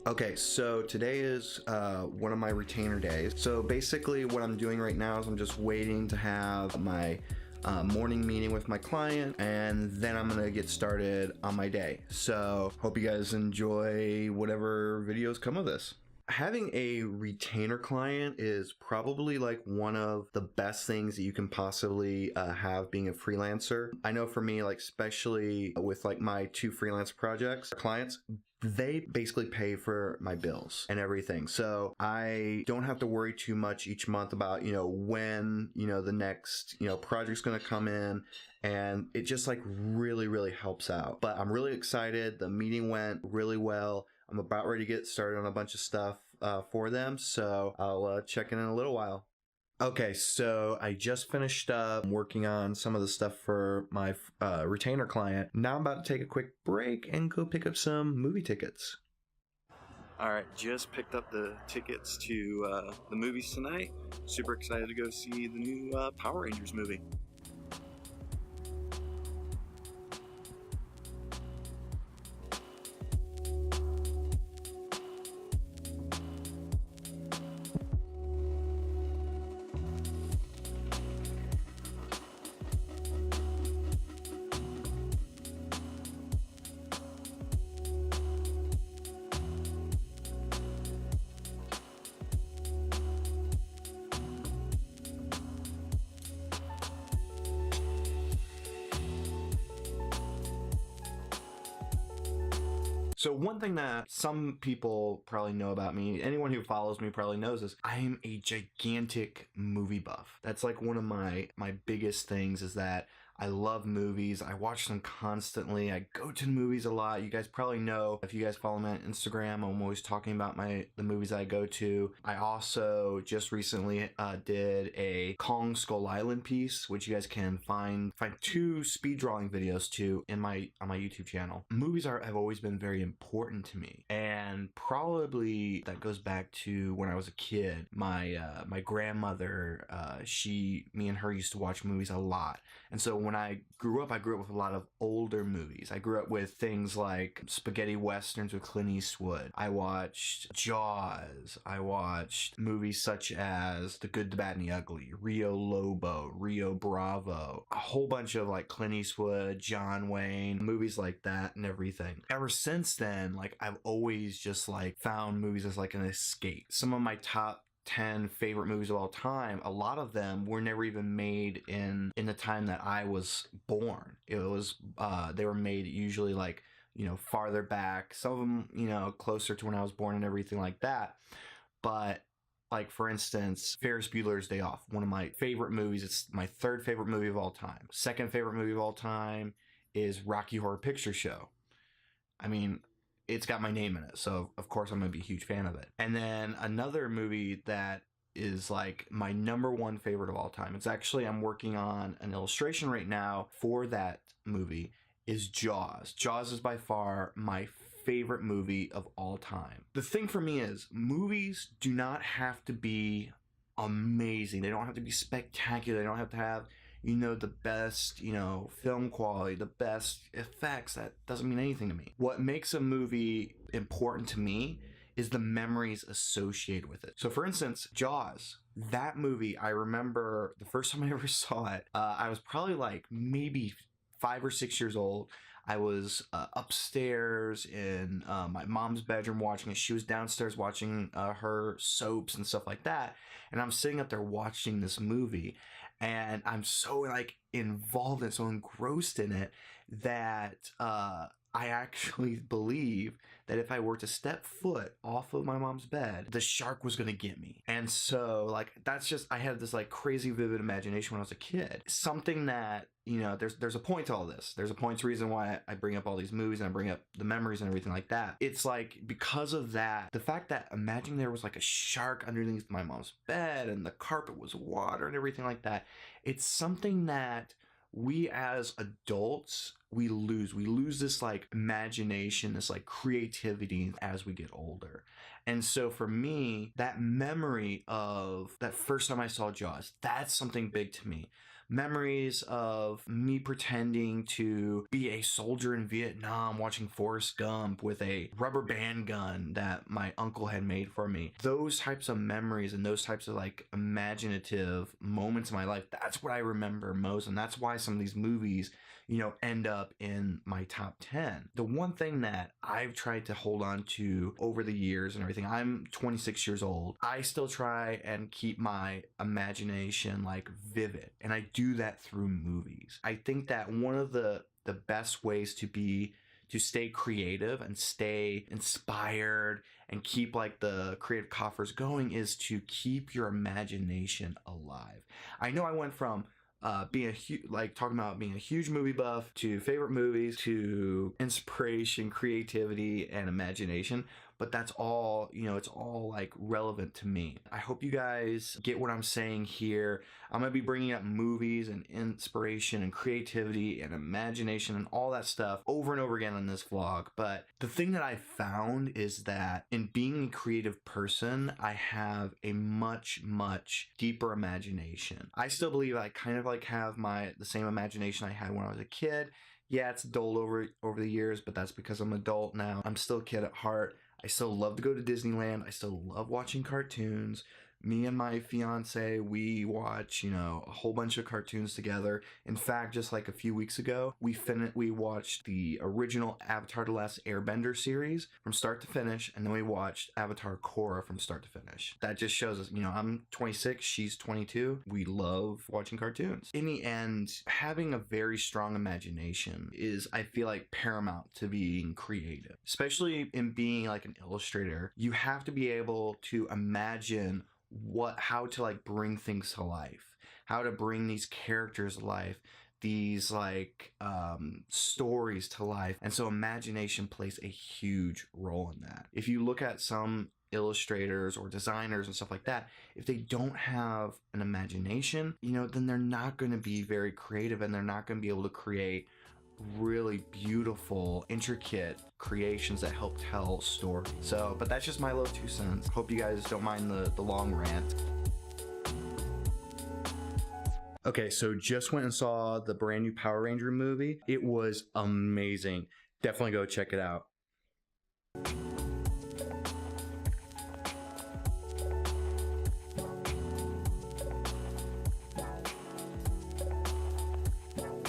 Okay, so today is one of my retainer days. So basically what I'm doing right now is I'm just waiting to have my morning meeting with my client, and then I'm gonna get started on my day. So hope you guys enjoy whatever videos come of this. Having a retainer client is probably like one of the best things that you can possibly have being a freelancer. I know for me, like especially with like my two freelance projects, clients, they basically pay for my bills and everything. So I don't have to worry too much each month about, when, the next, project's going to come in. And it just like really helps out. But I'm really excited. The meeting went really well. I'm about ready to get started on a bunch of stuff for them. So I'll check in a little while. Okay, so I just finished up working on some of the stuff for my retainer client. Now I'm about to take a quick break and go pick up some movie tickets. All right, just picked up the tickets to the movies tonight. Super excited to go see the new Power Rangers movie. So one thing that some people probably know about me, anyone who follows me probably knows, is I am a gigantic movie buff. That's like one of my biggest things, is that I love movies. I watch them constantly. I go to movies a lot. You guys probably know, if you guys follow me on Instagram, I'm always talking about the movies I go to. I also just recently did a Kong Skull Island piece, which you guys can find two speed drawing videos to on my YouTube channel. Movies have always been very important to me, and probably that goes back to when I was a kid. My grandmother, me and her used to watch movies a lot, and so when I grew up with a lot of older movies. I grew up with things like spaghetti westerns with Clint Eastwood. I watched Jaws. I watched movies such as The Good, the Bad, and the Ugly, Rio Lobo, Rio Bravo, a whole bunch of like Clint Eastwood, John Wayne, movies like that and everything. Ever since then, like I've always just like found movies as like an escape. Some of my top 10 favorite movies of all time, a lot of them were never even made in the time that I was born. It was they were made usually like, farther back, some of them, closer to when I was born and everything like that. But like, for instance, Ferris Bueller's Day Off, one of my favorite movies. It's my third favorite movie of all time. Second favorite movie of all time is Rocky Horror Picture Show. I mean, it's got my name in it, so of course I'm gonna be a huge fan of it. And then another movie that is like my number one favorite of all time, it's actually, I'm working on an illustration right now for that movie, is Jaws. Jaws is by far my favorite movie of all time. The thing for me is, movies do not have to be amazing. They don't have to be spectacular. They don't have to have the best, film quality, the best effects. That doesn't mean anything to me. What makes a movie important to me is the memories associated with it. So for instance, Jaws, that movie, I remember the first time I ever saw it, I was probably like maybe 5 or 6 years old. I was upstairs in my mom's bedroom watching it. She was downstairs watching her soaps and stuff like that. And I'm sitting up there watching this movie, and I'm so like involved and so engrossed in it that I actually believe that if I were to step foot off of my mom's bed, the shark was gonna get me. And so like, that's just, I had this like crazy vivid imagination when I was a kid. Something that, there's a point to all this. There's a point to reason why I bring up all these movies and I bring up the memories and everything like that. It's like, because of that, the fact that, imagine there was like a shark underneath my mom's bed and the carpet was water and everything like that. It's something that we as adults, we lose this like imagination, this like creativity as we get older. And so for me, that memory of that first time I saw Jaws, that's something big to me. memories of me pretending to be a soldier in Vietnam, watching Forrest Gump with a rubber band gun that my uncle had made for me. Those types of memories and those types of like imaginative moments in my life, that's what I remember most. And that's why some of these movies, you know, end up in my top 10. The one thing that I've tried to hold on to over the years and everything, I'm 26 years old. I still try and keep my imagination like vivid. And I do that through movies. I think that one of the best ways to stay creative and stay inspired and keep like the creative coffers going is to keep your imagination alive. I know I went from being talking about being a huge movie buff to favorite movies to inspiration, creativity, and imagination. But that's all, you know, it's all like relevant to me. I hope you guys get what I'm saying here. I'm going to be bringing up movies and inspiration and creativity and imagination and all that stuff over and over again on this vlog. But the thing that I found is that in being a creative person, I have a much, much deeper imagination. I still believe I kind of like have the same imagination I had when I was a kid. Yeah, it's dulled over the years, but that's because I'm an adult now. I'm still a kid at heart. I still love to go to Disneyland. I still love watching cartoons. Me and my fiance, we watch, you know, a whole bunch of cartoons together. In fact, just like a few weeks ago, we watched the original Avatar: The Last Airbender series from start to finish, and then we watched Avatar: Korra from start to finish. That just shows us, you know, I'm 26, she's 22. We love watching cartoons. In the end, having a very strong imagination is, I feel like, paramount to being creative. Especially in being like an illustrator, you have to be able to imagine how to like bring things to life, how to bring these characters to life, these like stories to life. And so imagination plays a huge role in that. If you look at some illustrators or designers and stuff like that, if they don't have an imagination, you know, then they're not going to be very creative, and they're not going to be able to create really beautiful, intricate creations that help tell stories. So, but that's just my little 2 cents. Hope you guys don't mind the long rant. Okay, so just went and saw the brand new Power Ranger movie. It was amazing. Definitely go check it out.